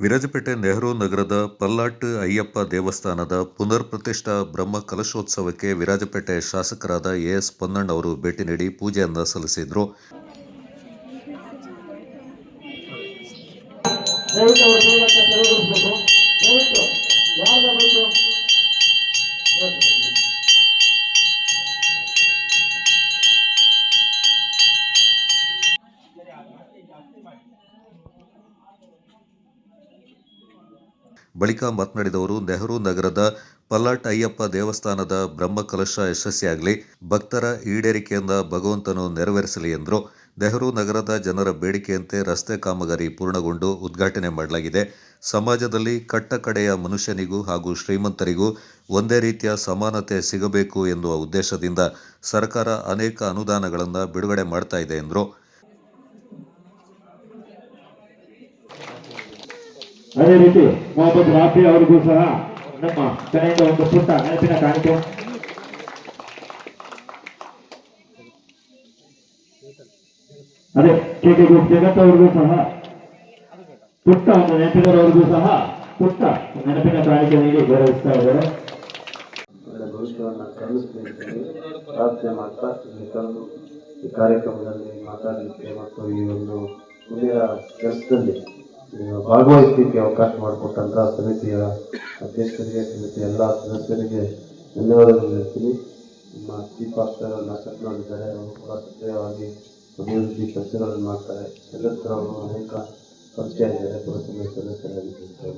ವಿರಾಜಪೇಟೆ ನೆಹರು ನಗರದ ಪಲ್ಲಾಟ್ ಅಯ್ಯಪ್ಪ ದೇವಸ್ಥಾನದ ಪುನರ್ ಪ್ರತಿಷ್ಠಾ ಬ್ರಹ್ಮ ಕಲಶೋತ್ಸವಕ್ಕೆ ವಿರಾಜಪೇಟೆ ಶಾಸಕರಾದ ಎಸ್ ಪೊನ್ನಣ್ಣ ಅವರು ಭೇಟಿ ನೀಡಿ ಪೂಜೆಯನ್ನು ಸಲ್ಲಿಸಿದರು. ಬಳಿಕ ಮಾತನಾಡಿದವರು, ನೆಹರು ನಗರದ ಪಲ್ಲಾಟ್ ಅಯ್ಯಪ್ಪ ದೇವಸ್ಥಾನದ ಬ್ರಹ್ಮ ಕಲಶ ಯಶಸ್ವಿಯಾಗಲಿ, ಭಕ್ತರ ಈಡೇರಿಕೆಯಿಂದ ಭಗವಂತನು ನೆರವೇರಿಸಲಿ ಎಂದರು. ನೆಹರು ನಗರದ ಜನರ ಬೇಡಿಕೆಯಂತೆ ರಸ್ತೆ ಕಾಮಗಾರಿ ಪೂರ್ಣಗೊಂಡು ಉದ್ಘಾಟನೆ ಮಾಡಲಾಗಿದೆ. ಸಮಾಜದಲ್ಲಿ ಕಟ್ಟಕಡೆಯ ಮನುಷ್ಯನಿಗೂ ಹಾಗೂ ಶ್ರೀಮಂತರಿಗೂ ಒಂದೇ ರೀತಿಯ ಸಮಾನತೆ ಸಿಗಬೇಕು ಎನ್ನುವ ಉದ್ದೇಶದಿಂದ ಸರ್ಕಾರ ಅನೇಕ ಅನುದಾನಗಳನ್ನು ಬಿಡುಗಡೆ ಮಾಡ್ತಾ ಇದೆ ಎಂದರು. ಅದೇ ರೀತಿ ಮೊಹಮ್ಮದ್ ರಾಫಿ ಅವರಿಗೂ ಸಹ ನಮ್ಮ ಕಡೆಯಿಂದ ಒಂದು ಪುಟ್ಟ ನೆನಪಿನ ಕಾಣಿಕೆ. ಅದೇ ಕೆಕೆ ಗ್ರೂಪ್ ಜಗತ್ ಅವರಿಗೂ ಸಹ ಪುಟ್ಟ ಒಂದು ನೆನಪಿನವರಿಗೂ ಸಹ ಪುಟ್ಟ ನೆನಪಿನ ಕಾಣಿಕೆ ನೀಡಿ ಗೌರವಿಸ್ತಾ ಇದ್ದಾರೆ. ಭವಿಷ್ಯವನ್ನು ಕಲಿಸಲಿಕ್ಕೆ ಪ್ರಾರ್ಥನೆ ಮಾಡ್ತಾ ಈ ಕಾರ್ಯಕ್ರಮದಲ್ಲಿ ಮಾತಾಡಲಿಕ್ಕೆ ಮತ್ತು ಈ ಒಂದು ಮುಂದಿನ ಕೆಲಸದಲ್ಲಿ ಭಾಗವಹಿಸಲಿಕ್ಕೆ ಅವಕಾಶ ಮಾಡಿಕೊಟ್ಟಂತಹ ಸಮಿತಿಯ ಅಧ್ಯಕ್ಷರಿಗೆ, ಸಮಿತಿಯ ಎಲ್ಲ ಸದಸ್ಯರಿಗೆ ಧನ್ಯವಾದಗಳು ಹೇಳ್ತೀನಿ. ನಮ್ಮ ಚೀಫ್ ಆಫೀಸರ್ ನಾಯಕರಿದ್ದಾರೆ, ಅವರು ಕೂಡ ಸಕ್ರಿಯವಾಗಿ ಅಭಿವೃದ್ಧಿ ಕೆಲಸಗಳನ್ನು ಮಾಡ್ತಾರೆ. ಸದಸ್ಯರವರು ಅನೇಕ ಪರಿಚಯ ಇದ್ದಾರೆ, ಪುರಸಭೆ ಸದಸ್ಯರಾಗಿದ್ದಾರೆ,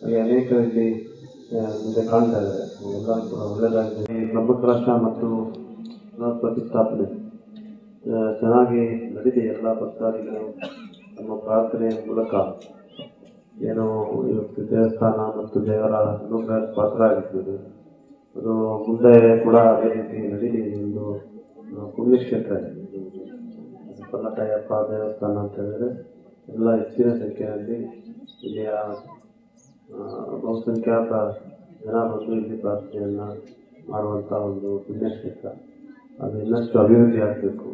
ಹಾಗೆ ಅನೇಕ ಇಲ್ಲಿ ಮುಂದೆ ಕಾಣ್ತಾ ಇದ್ದಾರೆ. ಎಲ್ಲರೂ ಕೂಡ ಒಳ್ಳೆಯದಾಗಿದೆ. ಬ್ರಹ್ಮಕಲಶ ಮತ್ತು ಪ್ರತಿಷ್ಠಾಪನೆ ಚೆನ್ನಾಗಿ ನಡೆದಿದೆ. ಎಲ್ಲ ಭಕ್ತಾದಿಗಳು ನಮ್ಮ ಪ್ರಾರ್ಥನೆಯ ಮೂಲಕ ಏನು ಇವತ್ತು ದೇವಸ್ಥಾನ ಮತ್ತು ದೇವರ ಅನುಗ್ರಹ ಪಾತ್ರ ಆಗಿರ್ತದೆ. ಅದು ಮುಂದೆ ಕೂಡ ಅದೇ ರೀತಿ ನಡೀಲಿ. ಒಂದು ಪುಣ್ಯಕ್ಷೇತ್ರ ಇದೆ ಪಲ್ಲಾಟ್ ಅಯ್ಯಪ್ಪ ದೇವಸ್ಥಾನ ಅಂತ ಹೇಳಿದ್ರೆ ಎಲ್ಲ ಹೆಚ್ಚಿನ ಸಂಖ್ಯೆಯಲ್ಲಿ ಇಲ್ಲಿಯ ಬಹುಸಂಖ್ಯಾತ ಜನ ಬಂದು ಇಲ್ಲಿ ಪ್ರಾರ್ಥನೆಯನ್ನು ಮಾಡುವಂಥ ಒಂದು ಪುಣ್ಯಕ್ಷೇತ್ರ. ಅದು ಇನ್ನಷ್ಟು ಅಭಿವೃದ್ಧಿ ಆಗಬೇಕು.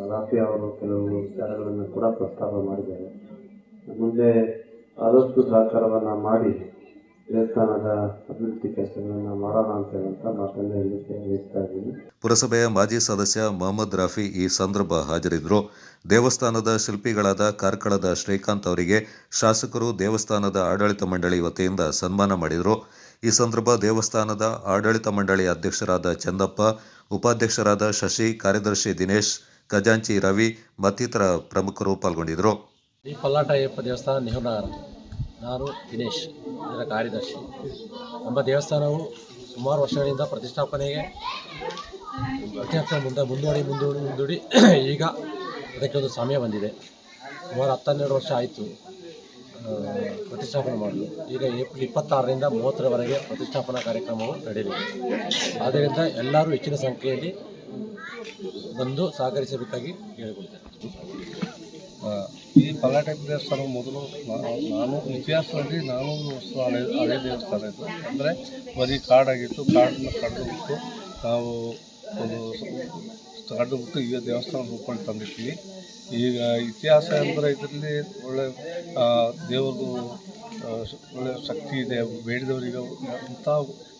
ರಾಫಿ ಅವರು ಕೆಲವು ವಿಚಾರಗಳನ್ನು ಕೂಡ ಪ್ರಸ್ತಾಪ ಮಾಡಿದ್ದಾರೆ. ಮುಂದೆ ಆದಷ್ಟು ಸಹಕಾರವನ್ನು ಮಾಡಿ ದೇವಸ್ಥಾನದ ಅಭಿವೃದ್ಧಿ ಕೆಲಸಗಳನ್ನು ಮಾಡೋಣ ಅಂತ ಹೇಳುವಂಥ ಮಾತನ್ನು ಹೇಳಲಿಕ್ಕೆ ಬಯಸ್ತಾ ಇದ್ದೀನಿ. ಪುರಸಭೆಯ ಮಾಜಿ ಸದಸ್ಯ ಮೊಹಮ್ಮದ್ ರಾಫಿ ಈ ಸಂದರ್ಭ ಹಾಜರಿದ್ದರು. ದೇವಸ್ಥಾನದ ಶಿಲ್ಪಿಗಳಾದ ಕಾರ್ಕಳದ ಶ್ರೀಕಾಂತ್ ಅವರಿಗೆ ಶಾಸಕರು ದೇವಸ್ಥಾನದ ಆಡಳಿತ ಮಂಡಳಿ ವತಿಯಿಂದ ಸನ್ಮಾನ ಮಾಡಿದರು. ಈ ಸಂದರ್ಭ ದೇವಸ್ಥಾನದ ಆಡಳಿತ ಮಂಡಳಿ ಅಧ್ಯಕ್ಷರಾದ ಚಂದಪ್ಪ, ಉಪಾಧ್ಯಕ್ಷರಾದ ಶಶಿ, ಕಾರ್ಯದರ್ಶಿ ದಿನೇಶ್, ಖಜಾಂಚಿ ರವಿ ಮತ್ತಿತರ ಪ್ರಮುಖರು ಪಾಲ್ಗೊಂಡಿದ್ದರು. ಈ ಪಲ್ಲಾಟ್ ಅಯ್ಯಪ್ಪ ದೇವಸ್ಥಾನ ನೆಹರು ನಗರ, ನಾನು ದಿನೇಶ್ ಇದರ ಕಾರ್ಯದರ್ಶಿ. ನಮ್ಮ ದೇವಸ್ಥಾನವು ಸುಮಾರು ವರ್ಷಗಳಿಂದ ಪ್ರತಿಷ್ಠಾಪನೆಗೆ ಮುಂದೂಡಿ ಈಗ ಅದಕ್ಕೊಂದು ಸಮಯ ಬಂದಿದೆ. ಸುಮಾರು 10-12 ವರ್ಷ ಆಯಿತು ಪ್ರತಿಷ್ಠಾಪನೆ ಮಾಡಲು. ಈಗ ಏಪ್ರಿಲ್ 26ರಿಂದ 30ರವರೆಗೆ ಪ್ರತಿಷ್ಠಾಪನಾ ಕಾರ್ಯಕ್ರಮವು ನಡೆಯಲಿದೆ. ಆದ್ದರಿಂದ ಎಲ್ಲರೂ ಹೆಚ್ಚಿನ ಸಂಖ್ಯೆಯಲ್ಲಿ ಬಂದು ಸಹಕರಿಸಬೇಕಾಗಿ ಕೇಳಿಕೊಳ್ತೇನೆ. ಈ ಪಲ್ಲಾಟ್ ದೇವಸ್ಥಾನ ಮೊದಲು ನಾನು ಇತಿಹಾಸದಲ್ಲಿ 400 ವರ್ಷ ಹಳೆ ದೇವಸ್ಥಾನ ಇತ್ತು. ಅಂದರೆ ಬರೀ ಕಾಡಾಗಿತ್ತು. ಕಾಡನ್ನು ಕಡಿದುಬಿಟ್ಟು ನಾವು ಕಡಿದುಬಿಟ್ಟು ಈಗ ದೇವಸ್ಥಾನ ರೂಪದಲ್ಲಿ ತಂದಿರ್ತೀವಿ. ಈಗ ಇತಿಹಾಸ ಅಂದರೆ ಇದರಲ್ಲಿ ಒಳ್ಳೆ ದೇವ್ರದ್ದು ಒಳ್ಳೆಯ ಶಕ್ತಿ ಇದೆ. ಬೇಡಿದವರಿಗೆ ಅಂಥ